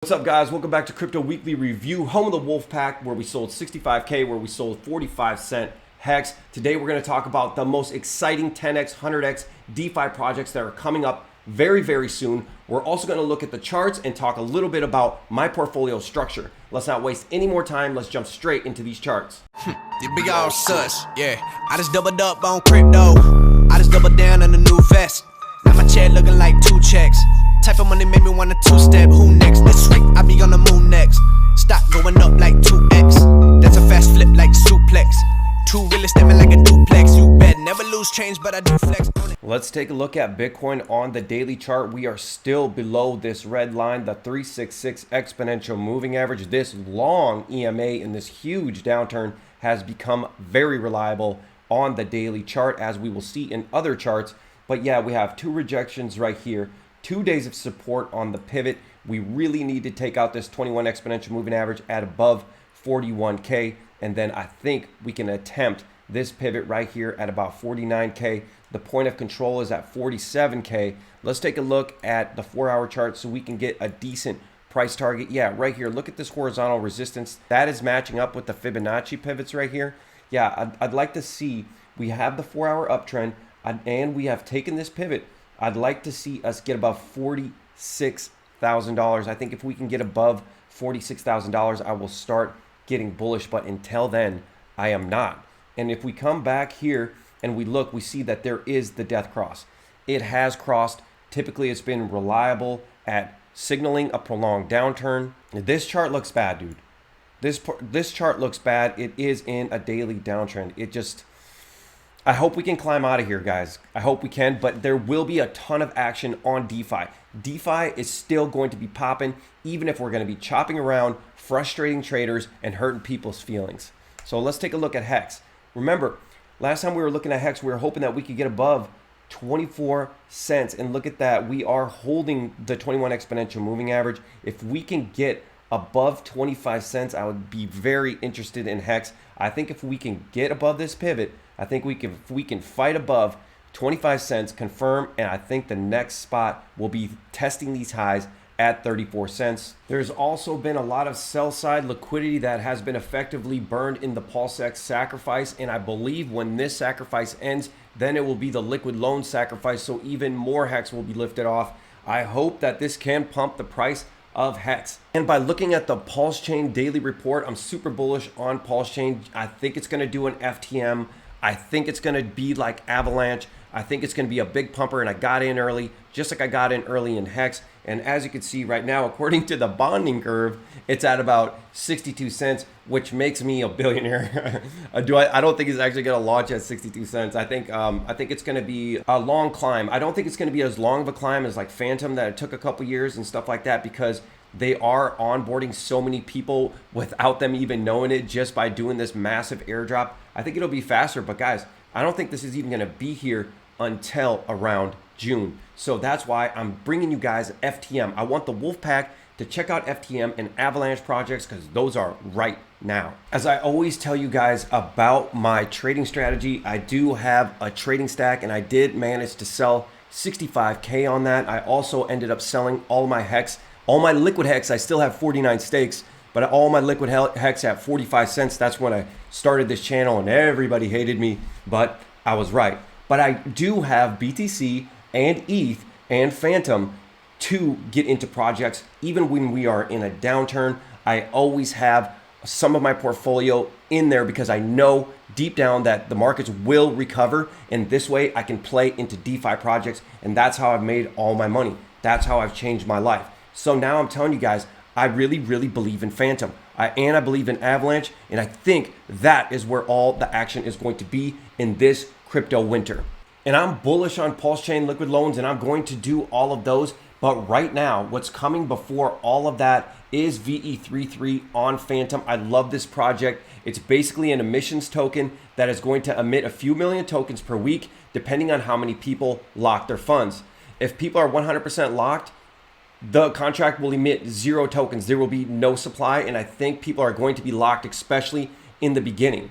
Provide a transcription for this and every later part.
What's up, guys? Welcome back to Crypto Weekly Review, home of the Wolf Pack, where we sold 65K, where we sold 45-cent hex. Today, we're going to talk about the most exciting 10x, 100x DeFi projects that are coming up very, very soon. We're also going to look at the charts and talk a little bit about my portfolio structure. Let's not waste any more time. Let's jump straight into these charts. You big all sus, yeah. I just doubled up on crypto. I just doubled down on the new vest. Now my check looking like 2 checks. Type of money made me want a 2-step. Who next? This week I be on the moon next. Stock going up like 2x. That's a fast flip like suplex. 2 really stepping like a duplex. You bet never lose change, but I do flex on it. Let's take a look at Bitcoin on the daily chart. We are still below this red line, the 366 exponential moving average. This long EMA in this huge downturn has become very reliable on the daily chart, as we will see in other charts. But yeah, we have 2 rejections right here. 2 days of support on the pivot. We really need to take out this 21 exponential moving average at above 41K. And then I think we can attempt this pivot right here at about 49K. The point of control is at 47K. Let's take a look at the 4-hour chart so we can get a decent price target. Yeah, right here. Look at this horizontal resistance. That is matching up with the Fibonacci pivots right here. Yeah, I'd like to see, we have the 4-hour uptrend and we have taken this pivot. I'd like to see us get above $46,000. I think if we can get above $46,000, I will start getting bullish. But until then, I am not. And if we come back here and we look, we see that there is the death cross. It has crossed. Typically, it's been reliable at signaling a prolonged downturn. This chart looks bad, dude. This chart looks bad. It is in a daily downtrend. I hope we can climb out of here, guys. I hope we can, but there will be a ton of action on DeFi. DeFi is still going to be popping, even if we're going to be chopping around, frustrating traders, and hurting people's feelings. So let's take a look at Hex. Remember, last time we were looking at Hex, we were hoping that we could get above 24 cents. And look at that. We are holding the 21 exponential moving average. If we can get above 25 cents, I would be very interested in Hex. I think if we can get above this pivot, I think if we can fight above 25 cents, confirm, and I think the next spot will be testing these highs at 34 cents. There's also been a lot of sell side liquidity that has been effectively burned in the PulseX sacrifice, and I believe when this sacrifice ends, then it will be the liquid loan sacrifice, so even more Hex will be lifted off. I hope that this can pump the price of Hex. And by looking at the Pulse Chain daily report, I'm super bullish on Pulse Chain. I think it's going to do an FTM. I think it's going to be like Avalanche. I think it's going to be a big pumper, and I got in early, just like I got in early in Hex. And as you can see right now, according to the bonding curve, it's at about 62 cents, which makes me a billionaire. I don't think it's actually going to launch at 62 cents. I think it's going to be a long climb. I don't think it's going to be as long of a climb as like Phantom, that it took a couple years and stuff like that, because they are onboarding so many people without them even knowing it, just by doing this massive airdrop. I think it'll be faster, but guys, I don't think this is even going to be here until around June. So that's why I'm bringing you guys FTM. I want the Wolfpack to check out FTM and Avalanche projects, because those are right now. As I always tell you guys about my trading strategy, I do have a trading stack, and I did manage to sell 65K on that. I also ended up selling all my Hex. All my liquid Hex, I still have 49 stakes, but all my liquid Hex at 45 cents. That's when I started this channel and everybody hated me, but I was right. But I do have BTC and ETH and Phantom to get into projects. Even when we are in a downturn, I always have some of my portfolio in there, because I know deep down that the markets will recover, and this way I can play into DeFi projects, and that's how I've made all my money. That's how I've changed my life. So now I'm telling you guys, I really, really believe in Phantom. I believe in Avalanche, and I think that is where all the action is going to be in this crypto winter. And I'm bullish on Pulse Chain liquid loans, and I'm going to do all of those. But right now, what's coming before all of that is Ve3 on Phantom. I love this project. It's basically an emissions token that is going to emit a few million tokens per week, depending on how many people lock their funds. If people are 100% locked, the contract will emit 0 tokens. There will be no supply, and I think people are going to be locked, especially in the beginning.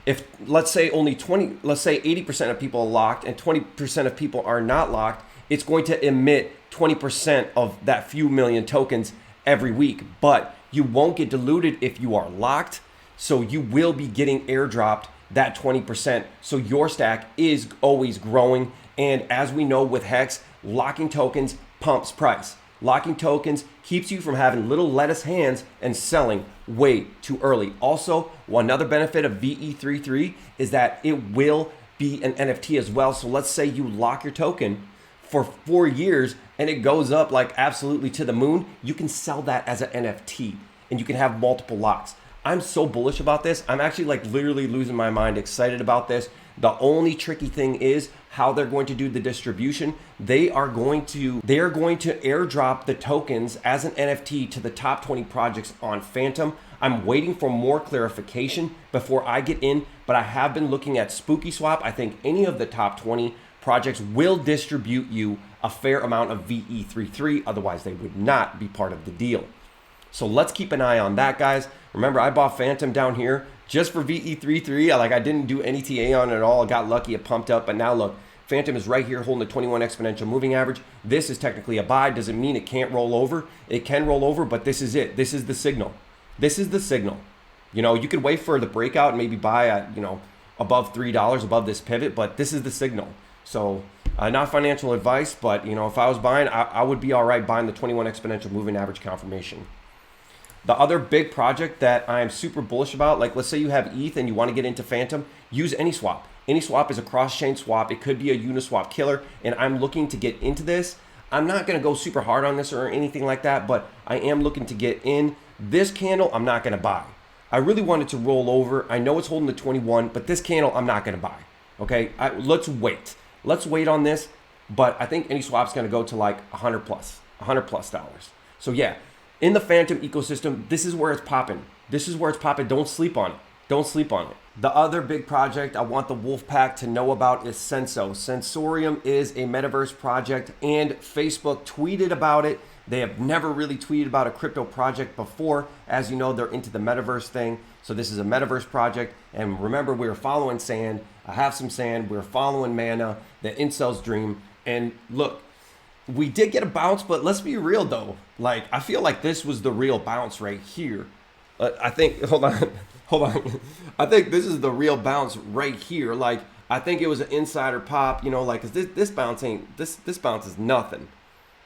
If let's say 80% of people are locked and 20% of people are not locked, it's going to emit 20% of that few million tokens every week, but you won't get diluted if you are locked. So you will be getting airdropped that 20%. So your stack is always growing. And as we know with Hex, locking tokens pumps price. Locking tokens keeps you from having little lettuce hands and selling way too early. Also, another benefit of Ve3 is that it will be an NFT as well. So let's say you lock your token for 4 years and it goes up like absolutely to the moon. You can sell that as an NFT and you can have multiple locks. I'm so bullish about this. I'm actually like literally losing my mind, excited about this. The only tricky thing is how they're going to do the distribution. They are going to airdrop the tokens as an NFT to the top 20 projects on Phantom. I'm waiting for more clarification before I get in, but I have been looking at Spooky Swap. I think any of the top 20 projects will distribute you a fair amount of Ve3, otherwise they would not be part of the deal. So let's keep an eye on that, guys. Remember, I bought Phantom down here just for Ve3. I didn't do any TA on it at all. I got lucky, it pumped up. But now look, Phantom is right here holding the 21 exponential moving average. This is technically a buy. Doesn't mean it can't roll over. It can roll over, but this is it. This is the signal. This is the signal. You know, you could wait for the breakout and maybe buy at, above $3, above this pivot, but this is the signal. So not financial advice, but, if I was buying, I would be all right buying the 21 exponential moving average confirmation. The other big project that I am super bullish about, like let's say you have ETH and you want to get into Phantom, use AnySwap. AnySwap is a cross-chain swap. It could be a Uniswap killer, and I'm looking to get into this. I'm not going to go super hard on this or anything like that, but I am looking to get in. This candle, I'm not going to buy. I really wanted to roll over. I know it's holding the 21, but this candle, I'm not going to buy. Okay, let's wait. Let's wait on this, but I think AnySwap's going to go to like $100 plus dollars. So yeah. In the Phantom ecosystem, this is where it's popping. This is where it's popping. Don't sleep on it. Don't sleep on it. The other big project I want the Wolfpack to know about is Senso. Sensorium is a metaverse project, and Facebook tweeted about it. They have never really tweeted about a crypto project before. As you know, they're into the metaverse thing. So this is a metaverse project. And remember, we were following Sand. I have some Sand. We're following Mana, the Incel's dream. And look, we did get a bounce, but let's be real though. Like, I feel like this was the real bounce right here. I think, hold on. I think this is the real bounce right here. Like, I think it was an insider pop, like, 'cause this bounce ain't, this bounce is nothing.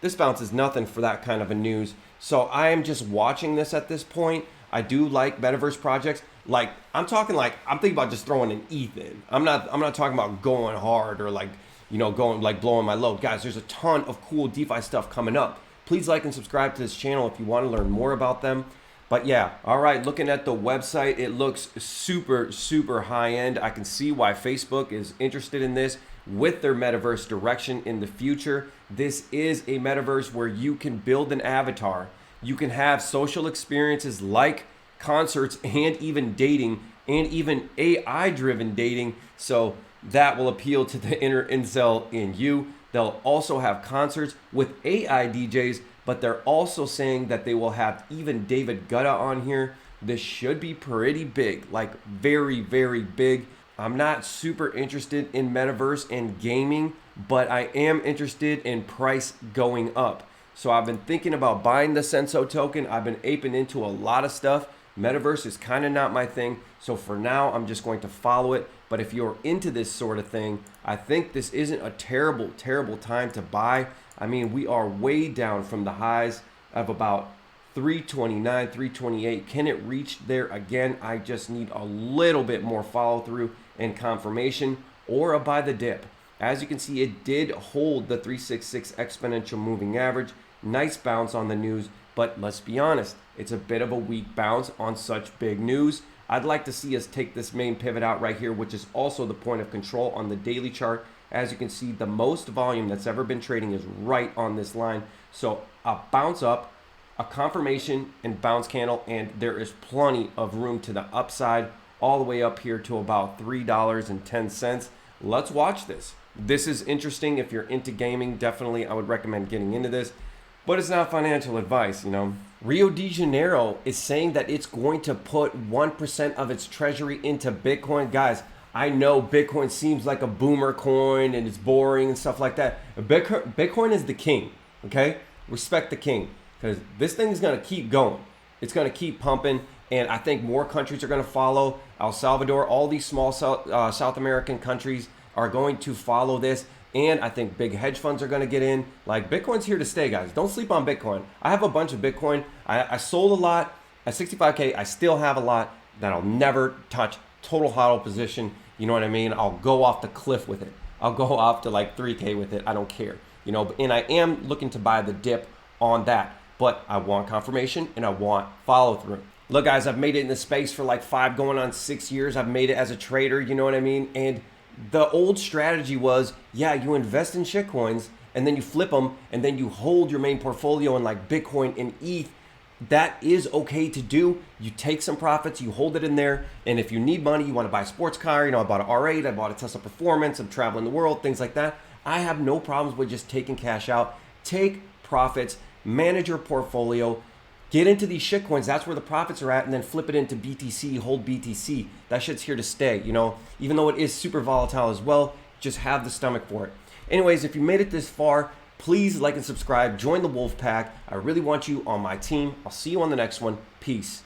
This bounce is nothing for that kind of a news. So I am just watching this at this point. I do like metaverse projects. Like, I'm thinking about just throwing an ETH in. I'm not talking about going hard or like, going like blowing my load. Guys, there's a ton of cool DeFi stuff coming up. Please like and subscribe to this channel if you want to learn more about them. But yeah, all right, looking at the website, it looks super, super high end. I can see why Facebook is interested in this with their metaverse direction in the future. This is a metaverse where you can build an avatar. You can have social experiences like concerts and even dating and even AI-driven dating. So that will appeal to the inner incel in you. They'll also have concerts with AI DJs, but they're also saying that they will have even David Guetta on here. This should be pretty big, like very, very big. I'm not super interested in metaverse and gaming, but I am interested in price going up. So I've been thinking about buying the Senso token. I've been aping into a lot of stuff. Metaverse is kind of not my thing. So for now, I'm just going to follow it. But if you're into this sort of thing, I think this isn't a terrible, terrible time to buy. I mean, we are way down from the highs of about 329, 328. Can it reach there again? I just need a little bit more follow through and confirmation, or a buy the dip. As you can see, it did hold the 366 exponential moving average. Nice bounce on the news, but let's be honest, it's a bit of a weak bounce on such big news. I'd like to see us take this main pivot out right here, which is also the point of control on the daily chart. As you can see, the most volume that's ever been trading is right on this line. So a bounce up, a confirmation and bounce candle, and there is plenty of room to the upside all the way up here to about $3.10. Let's watch this. This is interesting. If you're into gaming, definitely I would recommend getting into this, but it's not financial advice, Rio de Janeiro is saying that it's going to put 1% of its treasury into Bitcoin. Guys, I know Bitcoin seems like a boomer coin and it's boring and stuff like that. Bitcoin is the king, okay? Respect the king. because this thing is going to keep going. It's going to keep pumping, and I think more countries are going to follow. El Salvador, all these small South American countries are going to follow this, and I think big hedge funds are going to get in. Like, Bitcoin's here to stay, guys. Don't sleep on Bitcoin. I have a bunch of Bitcoin. I sold a lot at 65K. I still have a lot that I'll never touch. Total hodl position. You know what I mean? I'll go off the cliff with it. I'll go off to like 3K with it. I don't care. You know, and I am looking to buy the dip on that, but I want confirmation and I want follow through. Look, guys, I've made it in this space for like 5 going on 6 years. I've made it as a trader, you know what I mean? And the old strategy was, yeah, you invest in shitcoins and then you flip them and then you hold your main portfolio in like Bitcoin and ETH. That is okay to do. You take some profits, you hold it in there, and if you need money, you want to buy a sports car, you know, I bought an R8, I bought a Tesla Performance, I'm traveling the world, things like that. I have no problems with just taking cash out. Take profits, manage your portfolio, get into these shitcoins, that's where the profits are at, and then flip it into BTC, hold BTC. That shit's here to stay, you know, even though it is super volatile as well, just have the stomach for it. Anyways, if you made it this far, please like and subscribe, join the Wolf Pack. I really want you on my team. I'll see you on the next one. Peace.